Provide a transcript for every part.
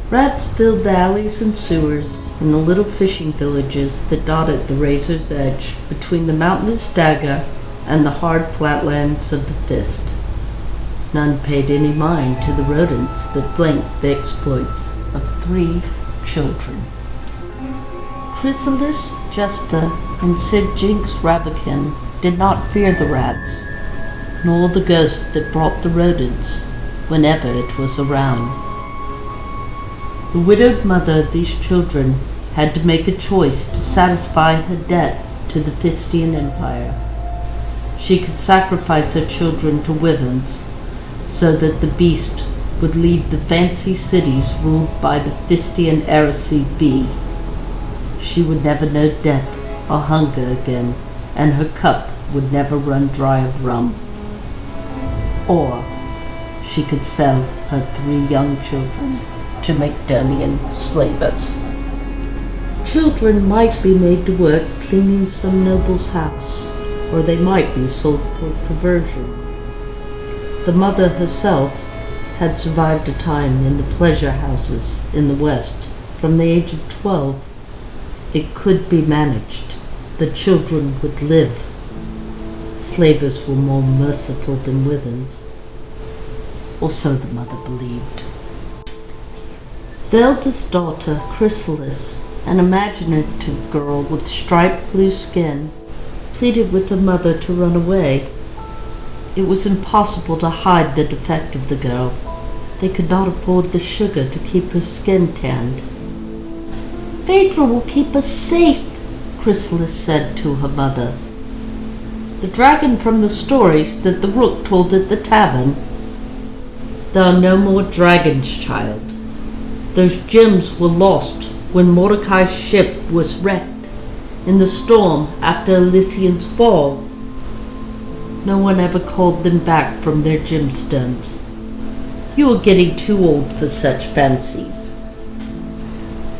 Rats filled the alleys and sewers in the little fishing villages that dotted the razor's edge between the mountainous dagger and the hard flatlands of the fist. None paid any mind to the rodents that flanked the exploits of 3 children. Chrysalis, Jasper, and Sid Jinx Rabbitkin did not fear the rats, nor the ghost that brought the rodents whenever it was around. The widowed mother of these children had to make a choice to satisfy her debt to the Fistian Empire. She could sacrifice her children to wyverns so that the beast would leave the fancy cities ruled by the Fistian heresy be. She would never know debt or hunger again, and her cup would never run dry of rum. Or she could sell her 3 young children to Macedonian slavers. Children might be made to work cleaning some noble's house, or they might be sold for perversion. The mother herself had survived a time in the pleasure houses in the West. From the age of 12, it could be managed. The children would live. Slavers were more merciful than wyverns, or so the mother believed. The eldest daughter, Chrysalis, an imaginative girl with striped blue skin, pleaded with her mother to run away. It was impossible to hide the defect of the girl. They could not afford the sugar to keep her skin tanned. "Phaedra will keep us safe," Chrysalis said to her mother. "The dragon from the stories that the rook told at the tavern." "There are no more dragons, child. Those gems were lost when Mordecai's ship was wrecked in the storm after Elysian's fall. No one ever called them back from their gemstones. You are getting too old for such fancies."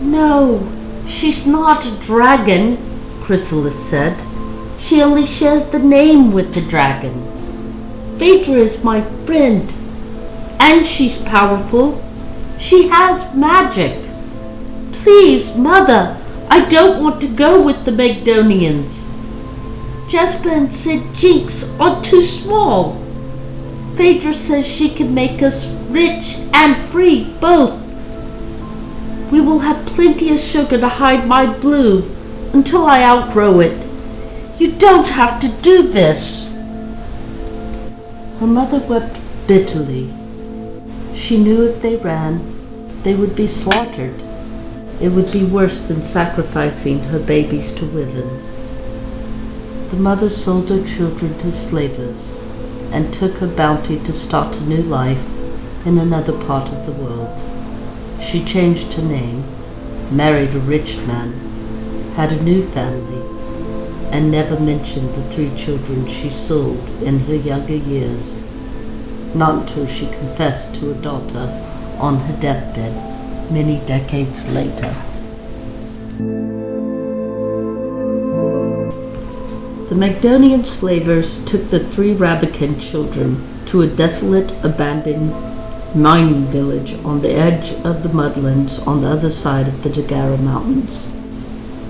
"No, she's not a dragon," Chrysalis said. "She only shares the name with the dragon. Phaedra is my friend, and she's powerful. She has magic. Please, Mother, I don't want to go with the Macedonians. Jasper and Sid Jinx are too small. Phaedra says she can make us rich and free both. We will have plenty of sugar to hide my blue until I outgrow it. You don't have to do this." Her mother wept bitterly. She knew if they ran, they would be slaughtered. It would be worse than sacrificing her babies to wyverns. The mother sold her children to slavers and took her bounty to start a new life in another part of the world. She changed her name, married a rich man, had a new family, and never mentioned the 3 children she sold in her younger years. Not until she confessed to her daughter on her deathbed many decades later. The Macedonian slavers took the 3 Rabbitkin children to a desolate, abandoned mining village on the edge of the mudlands on the other side of the Dagara Mountains.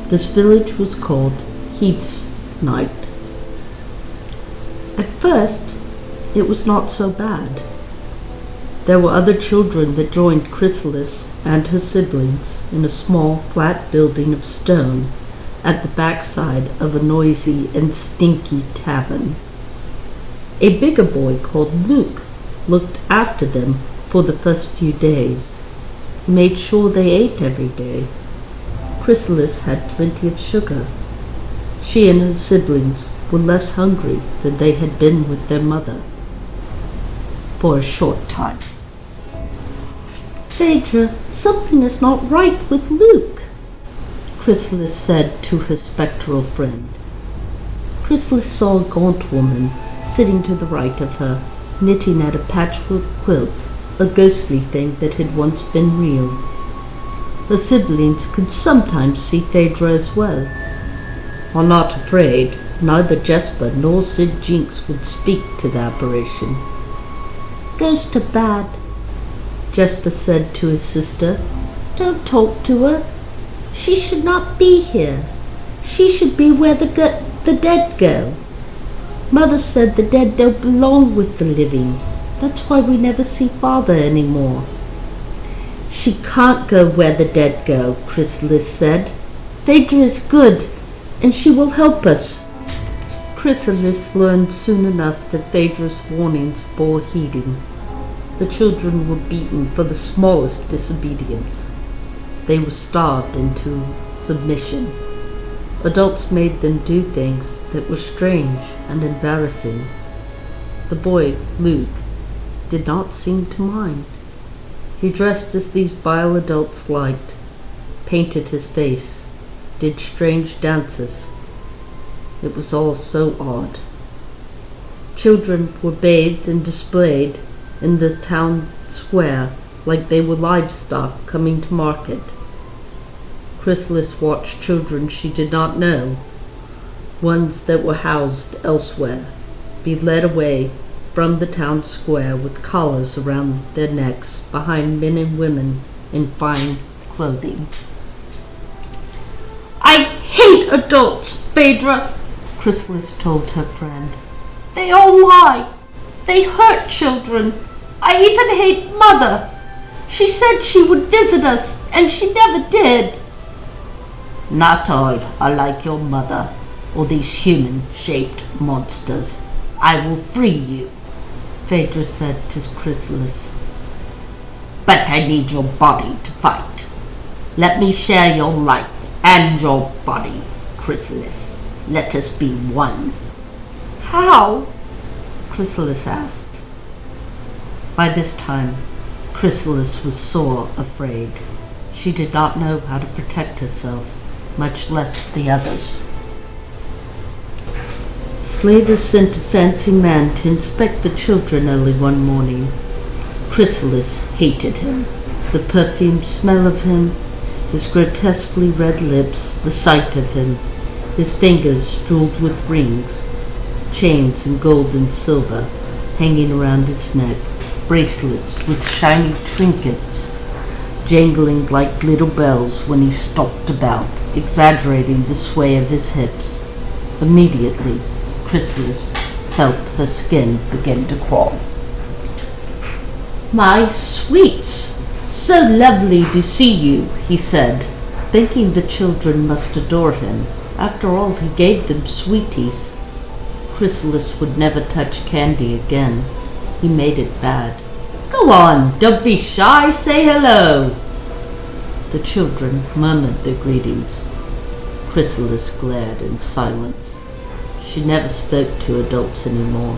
This village was called Heath's Night. At first, it was not so bad. There were other children that joined Chrysalis and her siblings in a small, flat building of stone at the backside of a noisy and stinky tavern. A bigger boy called Luke looked after them for the first few days. He made sure they ate every day. Chrysalis had plenty of sugar. She and her siblings were less hungry than they had been with their mother. For a short time. "Phaedra, something is not right with Luke," Chrysalis said to her spectral friend. Chrysalis saw a gaunt woman sitting to the right of her, knitting at a patchwork quilt, a ghostly thing that had once been real. Her siblings could sometimes see Phaedra as well. While not afraid, neither Jesper nor Sid Jinx would speak to the apparition. "Ghosts are bad," Jesper said to his sister. "Don't talk to her. She should not be here. She should be where the dead go. Mother said the dead don't belong with the living. That's why we never see Father anymore." "She can't go where the dead go," Chrysalis said. "Phaedra is good, and she will help us." Chrysalis learned soon enough that Phaedra's warnings bore heeding. The children were beaten for the smallest disobedience. They were starved into submission. Adults made them do things that were strange and embarrassing. The boy, Luke, did not seem to mind. He dressed as these vile adults liked, painted his face, did strange dances. It was all so odd. Children were bathed and displayed in the town square like they were livestock coming to market. Chrysalis watched children she did not know, ones that were housed elsewhere, be led away from the town square with collars around their necks behind men and women in fine clothing. "I hate adults, Phaedra," Chrysalis told her friend. "They all lie. They hurt children. I even hate Mother. She said she would visit us, and she never did." "Not all are like your mother, or these human-shaped monsters. I will free you," Phaedra said to Chrysalis. "But I need your body to fight. Let me share your life and your body, Chrysalis. Let us be one." "How?" Chrysalis asked. By this time, Chrysalis was sore afraid. She did not know how to protect herself, much less the others. Slater sent a fancy man to inspect the children early one morning. Chrysalis hated him. The perfumed smell of him, his grotesquely red lips, the sight of him, his fingers jeweled with rings, chains in gold and silver hanging around his neck, bracelets with shiny trinkets jangling like little bells when he stalked about, exaggerating the sway of his hips. Immediately, Chrysalis felt her skin begin to crawl. "My sweets, so lovely to see you," he said, thinking the children must adore him. After all, he gave them sweeties. Chrysalis would never touch candy again. He made it bad. "Go on, don't be shy, say hello." The children murmured their greetings. Chrysalis glared in silence. She never spoke to adults anymore,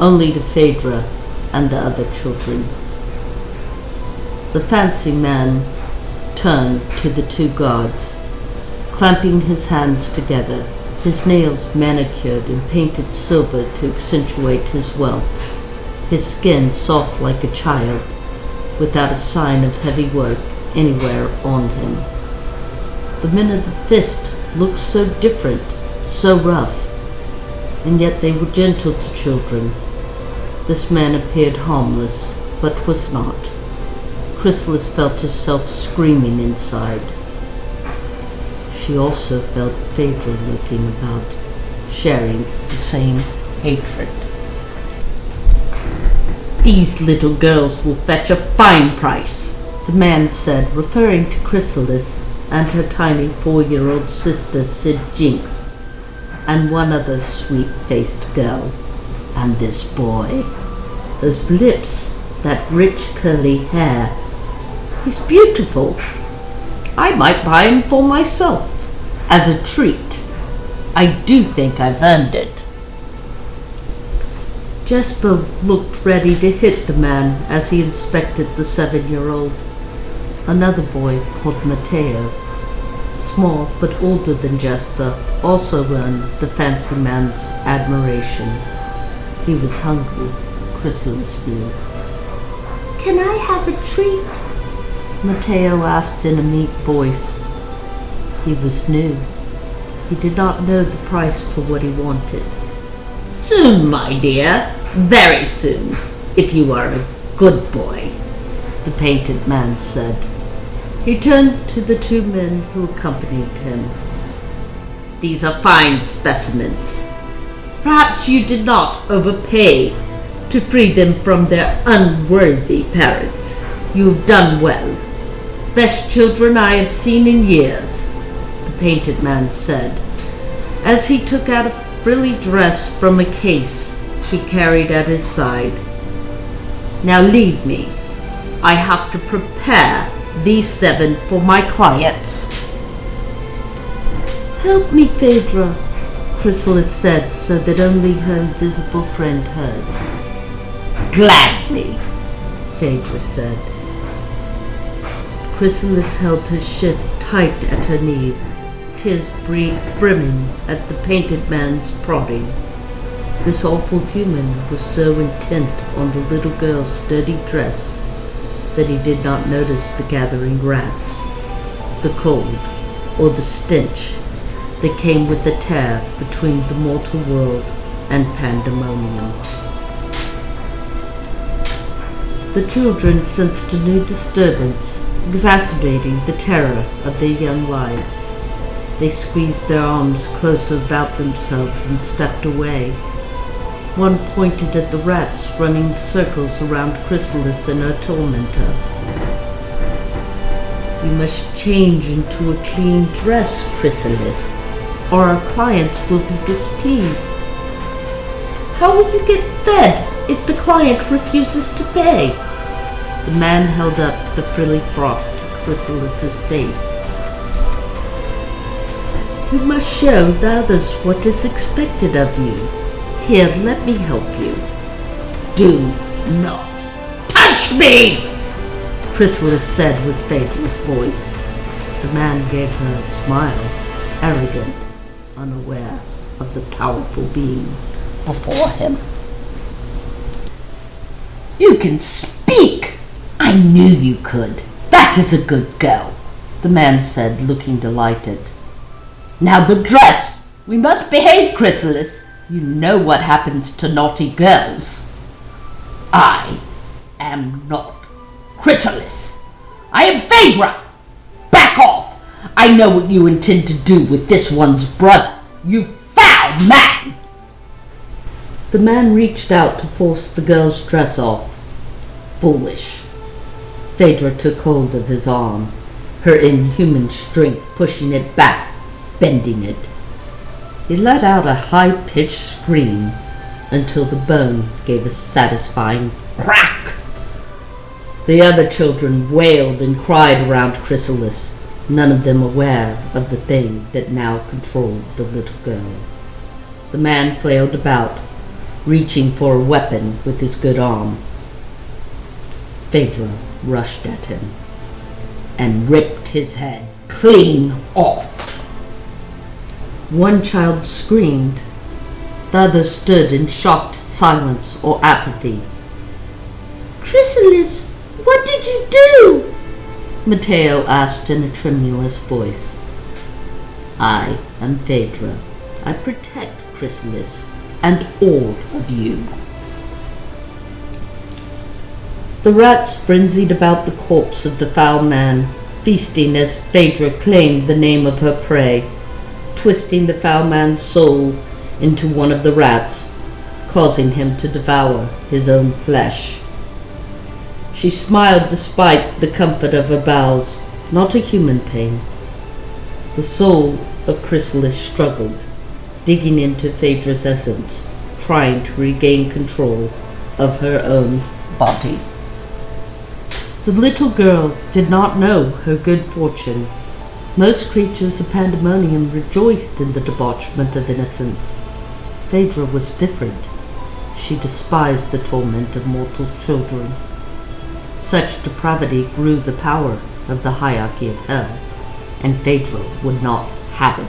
only to Phaedra and the other children. The fancy man turned to the two guards, clamping his hands together, his nails manicured and painted silver to accentuate his wealth, his skin soft like a child, without a sign of heavy work anywhere on him. The men of the fist looked so different, so rough, and yet they were gentle to children. This man appeared harmless, but was not. Chrysalis felt herself screaming inside. She also felt Phaedra looking about, sharing the same hatred. "These little girls will fetch a fine price," the man said, referring to Chrysalis and her tiny 4-year-old sister Sid Jinx, and one other sweet-faced girl. "And this boy, those lips, that rich curly hair. He's beautiful. I might buy him for myself, as a treat." I do think I've earned it. Jesper looked ready to hit the man as he inspected the 7-year-old. Another boy called Matteo, small but older than Jesper, also earned the fancy man's admiration. He was hungry, Chrysalis knew. Can I have a treat? Matteo asked in a meek voice. He was new. He did not know the price for what he wanted. Soon, my dear. Very soon, if you are a good boy, the painted man said. He turned to the 2 men who accompanied him. These are fine specimens. Perhaps you did not overpay to free them from their unworthy parents. You have done well. Best children I have seen in years, the painted man said, as he took out a frilly dress from a case he carried at his side. Now leave me. I have to prepare these 7 for my clients. Help me, Phaedra, Chrysalis said so that only her invisible friend heard. Gladly, Phaedra said. Chrysalis held her shift tight at her knees, tears brimming at the painted man's prodding. This awful human was so intent on the little girl's dirty dress that he did not notice the gathering rats, the cold, or the stench that came with the tear between the mortal world and pandemonium. The children sensed a new disturbance, exacerbating the terror of their young lives. They squeezed their arms closer about themselves and stepped away. One pointed at the rats running circles around Chrysalis and her tormentor. You must change into a clean dress, Chrysalis, or our clients will be displeased. How will you get fed if the client refuses to pay? The man held up the frilly frock to Chrysalis's face. You must show the others what is expected of you. Here, let me help you. Do not touch me! Chrysalis said with Phaedra's voice. The man gave her a smile, arrogant, unaware of the powerful being before him. You can speak! I knew you could. That is a good girl, the man said, looking delighted. Now the dress! We must behave, Chrysalis. You know what happens to naughty girls. I am not Chrysalis. I am Phaedra. Back off. I know what you intend to do with this one's brother. You foul man. The man reached out to force the girl's dress off. Foolish. Phaedra took hold of his arm, her inhuman strength pushing it back, bending it. He let out a high-pitched scream until the bone gave a satisfying crack. The other children wailed and cried around Chrysalis, none of them aware of the thing that now controlled the little girl. The man flailed about, reaching for a weapon with his good arm. Phaedra rushed at him and ripped his head clean off. One child screamed. The other stood in shocked silence or apathy. Chrysalis, what did you do? Matteo asked in a tremulous voice. I am Phaedra. I protect Chrysalis and all of you. The rats frenzied about the corpse of the foul man, feasting as Phaedra claimed the name of her prey, twisting the foul man's soul into one of the rats, causing him to devour his own flesh. She smiled despite the comfort of her bowels, not a human pain. The soul of Chrysalis struggled, digging into Phaedra's essence, trying to regain control of her own body. The little girl did not know her good fortune. Most creatures of pandemonium rejoiced in the debauchement of innocence. Phaedra was different. She despised the torment of mortal children. Such depravity grew the power of the hierarchy of hell, and Phaedra would not have it.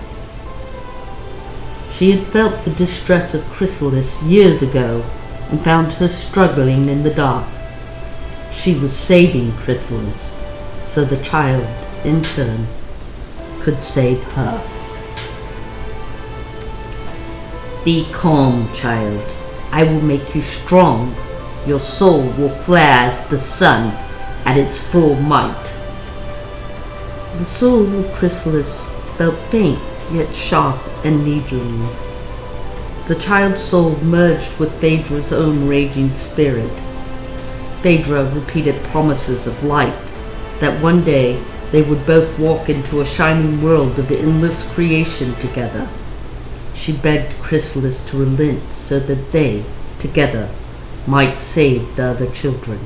She had felt the distress of Chrysalis years ago and found her struggling in the dark. She was saving Chrysalis, so the child, in turn, could save her. Be calm, child. I will make you strong. Your soul will flare as the sun at its full might. The soul of Chrysalis felt faint, yet sharp and needling. The child's soul merged with Phaedra's own raging spirit. Phaedra repeated promises of light, that one day they would both walk into a shining world of endless creation together. She begged Chrysalis to relent so that they, together, might save the other children.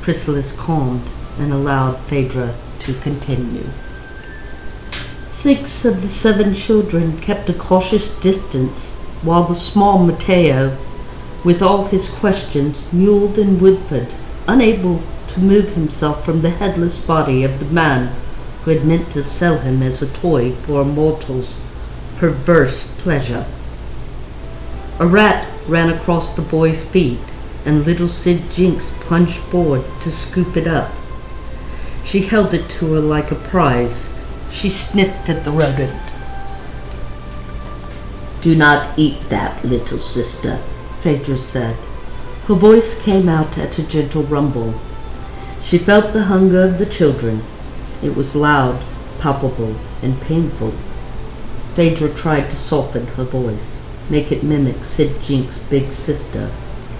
Chrysalis calmed and allowed Phaedra to continue. 6 of the 7 children kept a cautious distance, while the small Matteo, with all his questions, mewed and whimpered, unable to move himself from the headless body of the man who had meant to sell him as a toy for a mortal's perverse pleasure. A rat ran across the boy's feet, and little Sid Jinx plunged forward to scoop it up. She held it to her like a prize. She sniffed at the rodent. "Do not eat that, little sister," Phaedra said. Her voice came out at a gentle rumble. She felt the hunger of the children. It was loud, palpable, and painful. Phaedra tried to soften her voice, make it mimic Sid Jinx's big sister.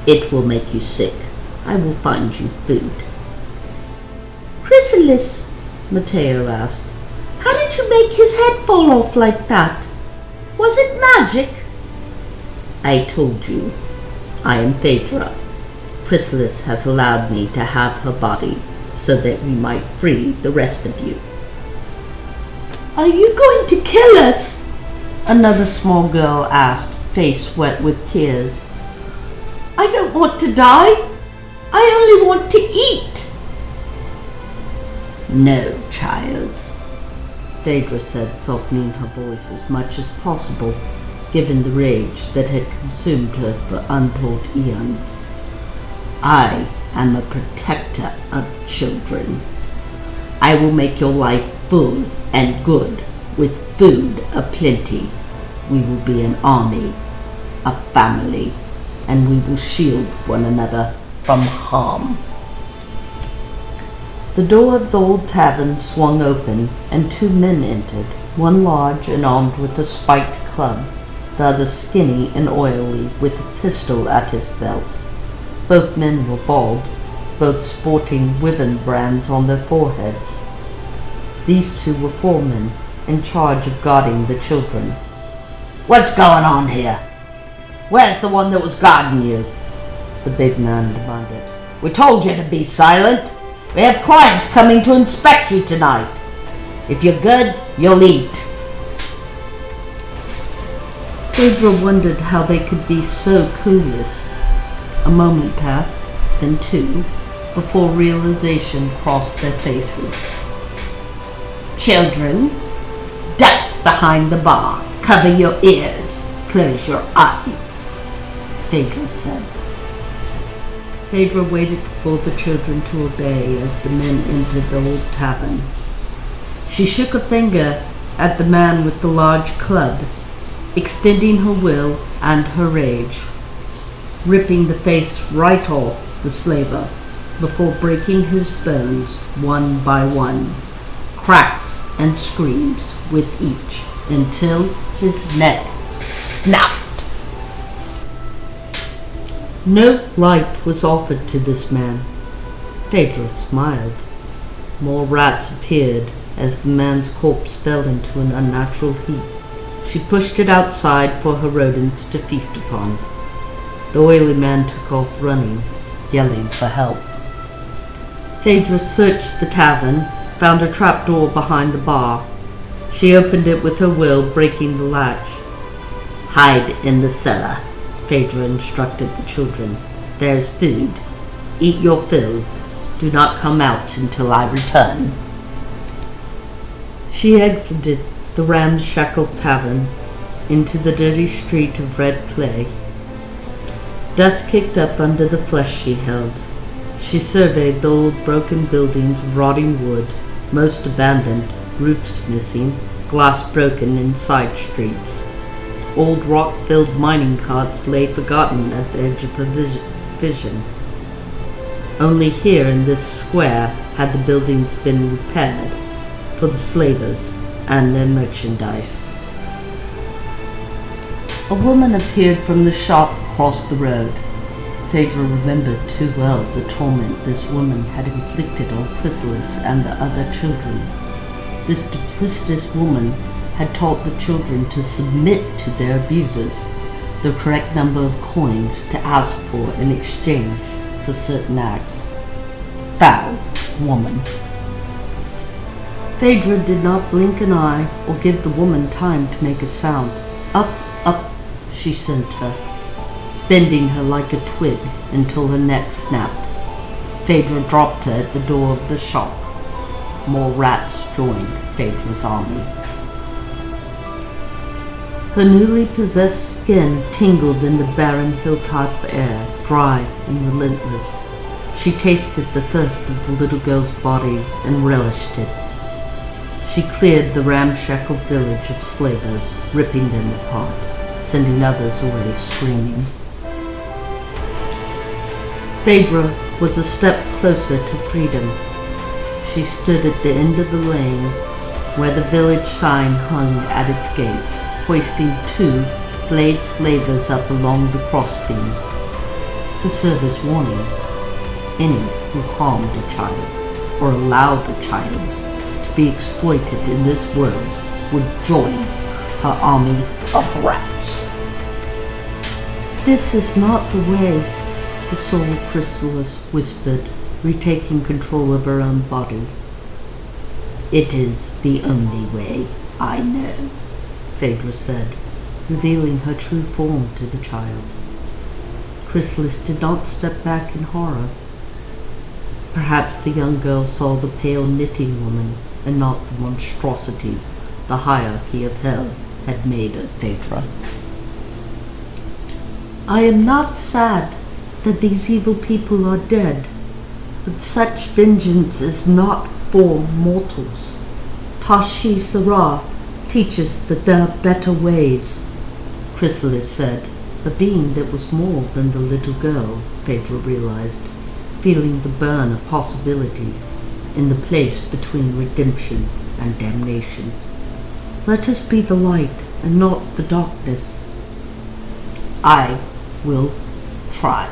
"It will make you sick. I will find you food." Chrysalis, Matteo asked. how did you make his head fall off like that? Was it magic? "I told you. I am Phaedra. Chrysalis has allowed me to have her body so that we might free the rest of you." Are you going to kill us? Another small girl asked, face wet with tears. I don't want to die. I only want to eat. "No, child," Phaedra said, softening her voice as much as possible, given the rage that had consumed her for untold eons. "I am a protector of children. I will make your life full and good, with food aplenty. We will be an army, a family, and we will shield one another from harm." The door of the old tavern swung open, and 2 men entered, one large and armed with a spiked club, the other skinny and oily with a pistol at his belt. Both men were bald, both sporting Wyvern brands on their foreheads. These 2 were foremen, in charge of guarding the children. "What's going on here? Where's the one that was guarding you?" the big man demanded. "We told you to be silent. We have clients coming to inspect you tonight. If you're good, you'll eat." Phaedra wondered how they could be so clueless. A moment passed, then 2, before realization crossed their faces. "Children, duck behind the bar. Cover your ears. Close your eyes," Phaedra said. Phaedra waited for the children to obey as the men entered the old tavern. She shook a finger at the man with the large club, extending her will and her rage, ripping the face right off the slaver before breaking his bones one by one, cracks and screams with each, until his neck snapped. No light was offered to this man. Phaedra smiled. More rats appeared as the man's corpse fell into an unnatural heap. She pushed it outside for her rodents to feast upon. The oily man took off running, yelling for help. Phaedra searched the tavern, found a trapdoor behind the bar. She opened it with her will, breaking the latch. "Hide in the cellar," Phaedra instructed the children. "There's food. Eat your fill. Do not come out until I return." She exited the ramshackle tavern into the dirty street of red clay. Dust kicked up under the flesh she held. She surveyed the old broken buildings of rotting wood, most abandoned, roofs missing, glass broken in side streets. Old rock-filled mining carts lay forgotten at the edge of her vision. Only here in this square had the buildings been repaired for the slavers and their merchandise. A woman appeared from the shop across the road. Phaedra remembered too well the torment this woman had inflicted on Chrysalis and the other children. This duplicitous woman had taught the children to submit to their abusers, the correct number of coins to ask for in exchange for certain acts. Foul woman. Phaedra did not blink an eye or give the woman time to make a sound. Up, up, she sent her, bending her like a twig until her neck snapped. Phaedra dropped her at the door of the shop. More rats joined Phaedra's army. Her newly possessed skin tingled in the barren hilltop air, dry and relentless. She tasted the thirst of the little girl's body and relished it. She cleared the ramshackle village of slavers, ripping them apart, sending others away screaming. Phaedra was a step closer to freedom. She stood at the end of the lane where the village sign hung at its gate, hoisting 2 flayed slavers up along the crossbeam to serve as warning. Any who harmed a child or allowed a child to be exploited in this world would join her army of rats. "This is not the way," the soul of Chrysalis whispered, retaking control of her own body. "It is the only way I know," Phaedra said, revealing her true form to the child. Chrysalis did not step back in horror. Perhaps the young girl saw the pale knitting woman and not the monstrosity the hierarchy of hell had made of Phaedra. "I am not sad that these evil people are dead, but such vengeance is not for mortals. Tashi Sarah teaches that there are better ways," Chrysalis said, a being that was more than the little girl, Phaedra realized, feeling the burn of possibility in the place between redemption and damnation. "Let us be the light and not the darkness." "I will try."